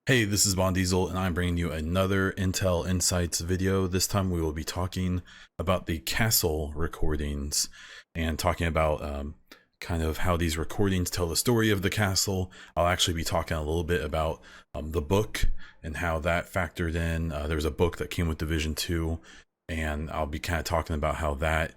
Hey, this is Bon Diesel, and I'm bringing you another Intel Insights video. This time we will be talking about the castle recordings and talking about kind of how these recordings tell the story of the castle. I'll actually be talking a little bit about the book and how that factored in. There's a book that came with Division 2, and I'll be kind of talking about how that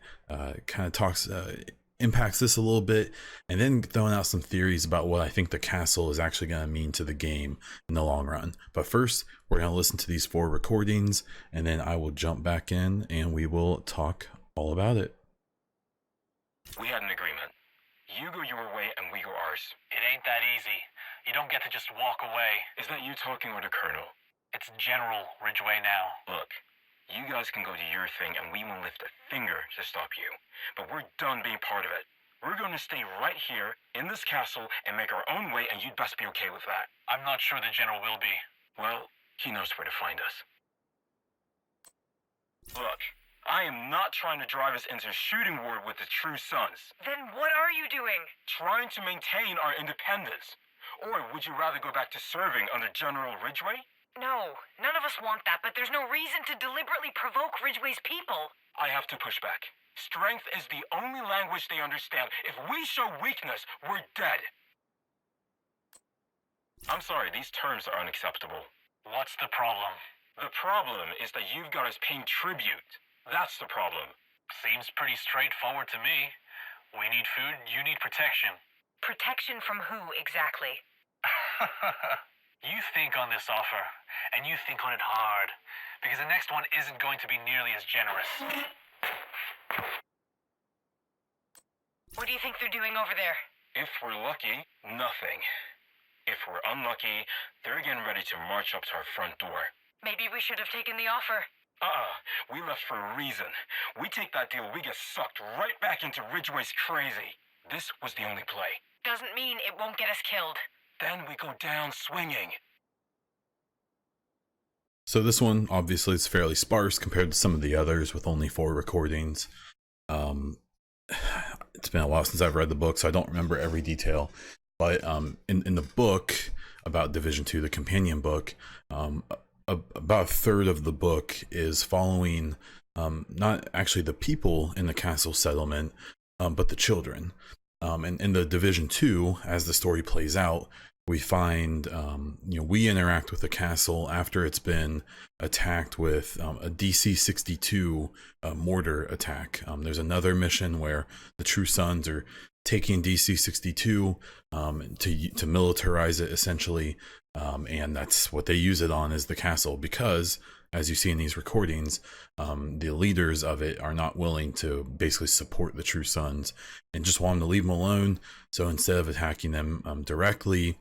impacts this a little bit, and then throwing out some theories about what I think the castle is actually going to mean to the game in the long run. But first, we're going to listen to these 4 recordings, and then I will jump back in and we will talk all about it. We had an agreement. You go your way and we go ours. It ain't that easy. You don't get to just walk away. Is that you talking or the Colonel? It's General Ridgway now. Look, you guys can go do your thing and we won't lift a finger to stop you. But we're done being part of it. We're going to stay right here in this castle and make our own way, and you'd best be okay with that. I'm not sure the General will be. Well, he knows where to find us. Look, I am not trying to drive us into shooting war with the True Sons. Then what are you doing? Trying to maintain our independence. Or would you rather go back to serving under General Ridgway? No, none of us want that, but there's no reason to deliberately provoke Ridgway's people. I have to push back. Strength is the only language they understand. If we show weakness, we're dead. I'm sorry, these terms are unacceptable. What's the problem? The problem is that you've got us paying tribute. That's the problem. Seems pretty straightforward to me. We need food, you need protection. Protection from who, exactly? You think on this offer, and you think on it hard, because the next one isn't going to be nearly as generous. What do you think they're doing over there? If we're lucky, nothing. If we're unlucky, they're getting ready to march up to our front door. Maybe we should have taken the offer. We left for a reason. We take that deal, we get sucked right back into Ridgway's crazy. This was the only play. Doesn't mean it won't get us killed. Then we go down swinging. So this one obviously is fairly sparse compared to some of the others with only 4 recordings. It's been a while since I've read the book, so I don't remember every detail. But in the book about Division 2, the companion book, about a third of the book is following not actually the people in the castle settlement, but the children. And in the Division 2, as the story plays out, we find we interact with the castle after it's been attacked with a DC-62 mortar attack. There's another mission where the True Sons are taking DC-62 to militarize it essentially, and that's what they use it on, is the castle, because as you see in these recordings, the leaders of it are not willing to basically support the True Sons and just want them to leave them alone. So instead of attacking them directly,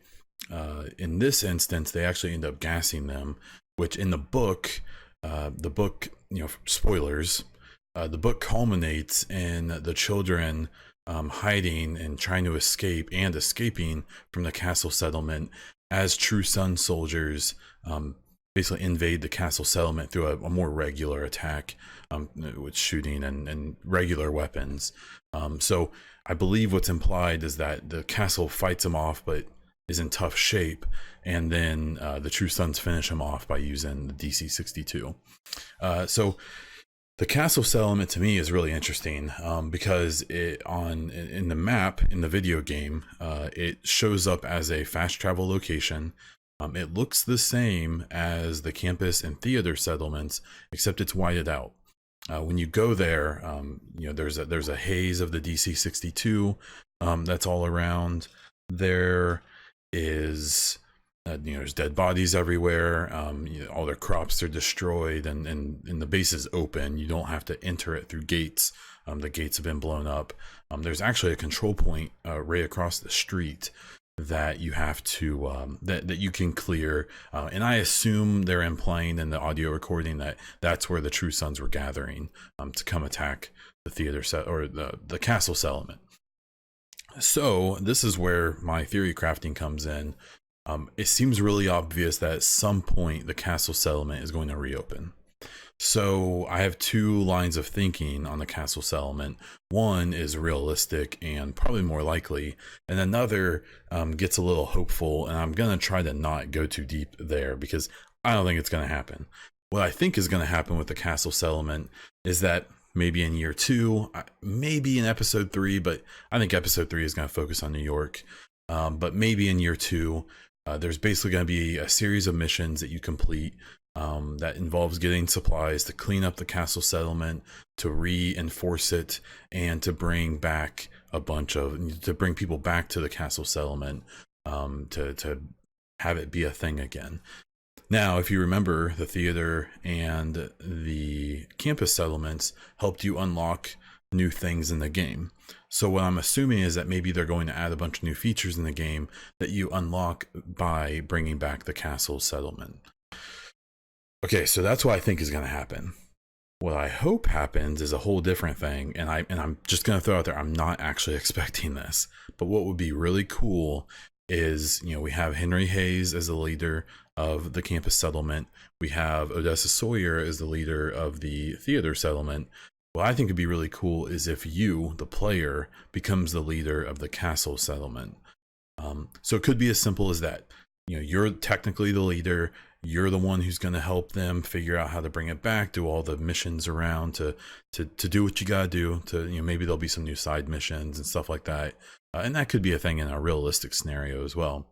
in this instance, they actually end up gassing them, which in the book, spoilers, the book culminates in the children hiding and trying to escape and escaping from the castle settlement as True Sun soldiers basically invade the castle settlement through a more regular attack with shooting and regular weapons. So I believe what's implied is that the castle fights them off, but is in tough shape, and then the True Sons finish him off by using the DC-62. So the castle settlement to me is really interesting because in the map in the video game, it shows up as a fast travel location. It looks the same as the campus and theater settlements, except it's whited out. When you go there, there's a haze of the DC-62 that's all around. There is there's dead bodies everywhere. All their crops are destroyed, and the base is open. You don't have to enter it through gates. The gates have been blown up. There's actually a control point right across the street that you have to that you can clear, and I assume they're implying in the audio recording that that's where the True Sons were gathering to come attack the theater set or the castle settlement. So this is where my theory crafting comes in. It seems really obvious that at some point the castle settlement is going to reopen. So I have two lines of thinking on the castle settlement. One is realistic and probably more likely, and another gets a little hopeful, and I'm going to try to not go too deep there because I don't think it's going to happen. What I think is going to happen with the castle settlement is that maybe in year 2, maybe in episode 3, but I think episode 3 is going to focus on New York. But maybe in year 2, there's basically going to be a series of missions that you complete that involves getting supplies to clean up the castle settlement, to reinforce it, and to bring back to bring people back to the castle settlement, to have it be a thing again. Now, if you remember, the theater and the campus settlements helped you unlock new things in the game. So what I'm assuming is that maybe they're going to add a bunch of new features in the game that you unlock by bringing back the castle settlement. Okay, so that's what I think is going to happen. What I hope happens is a whole different thing, and I'm just going to throw out there, I'm not actually expecting this. But what would be really cool is, we have Henry Hayes as the leader of the campus settlement. We have Odessa Sawyer as the leader of the theater settlement. What I think would be really cool is if you, the player, becomes the leader of the castle settlement. So it could be as simple as that. You're technically the leader. You're the one who's going to help them figure out how to bring it back, do all the missions around to do what you got to do. Maybe there'll be some new side missions and stuff like that. And that could be a thing in a realistic scenario as well.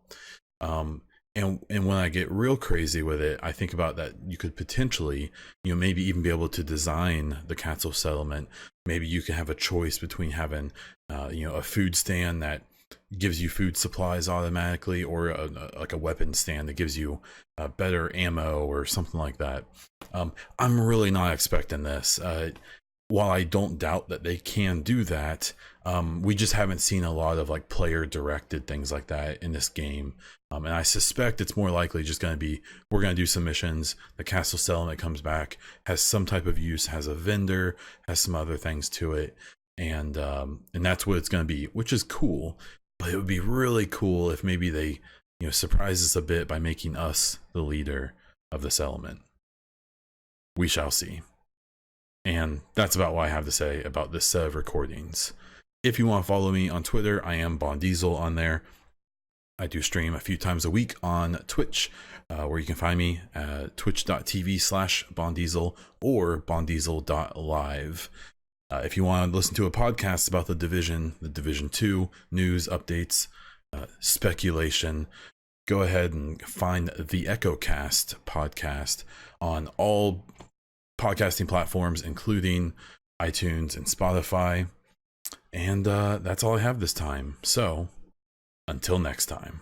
And when I get real crazy with it, I think about that you could potentially, maybe even be able to design the castle settlement. Maybe you can have a choice between having, a food stand that gives you food supplies automatically, or like a weapon stand that gives you better ammo or something like that. I'm really not expecting this. While I don't doubt that they can do that, we just haven't seen a lot of like player directed things like that in this game. And I suspect it's more likely just going to be, we're going to do some missions, the castle settlement comes back, has some type of use, has a vendor, has some other things to it, and that's what it's going to be, which is cool. But it would be really cool if maybe they, surprise us a bit by making us the leader of the settlement. We shall see. And that's about what I have to say about this set of recordings. If you want to follow me on Twitter, I am Bondiesel on there. I do stream a few times a week on Twitch, where you can find me at twitch.tv/Bondiesel or bondiesel.live. If you want to listen to a podcast about the Division 2 news updates, speculation, go ahead and find the EchoCast podcast on all podcasting platforms, including iTunes and Spotify. And that's all I have this time. So until next time.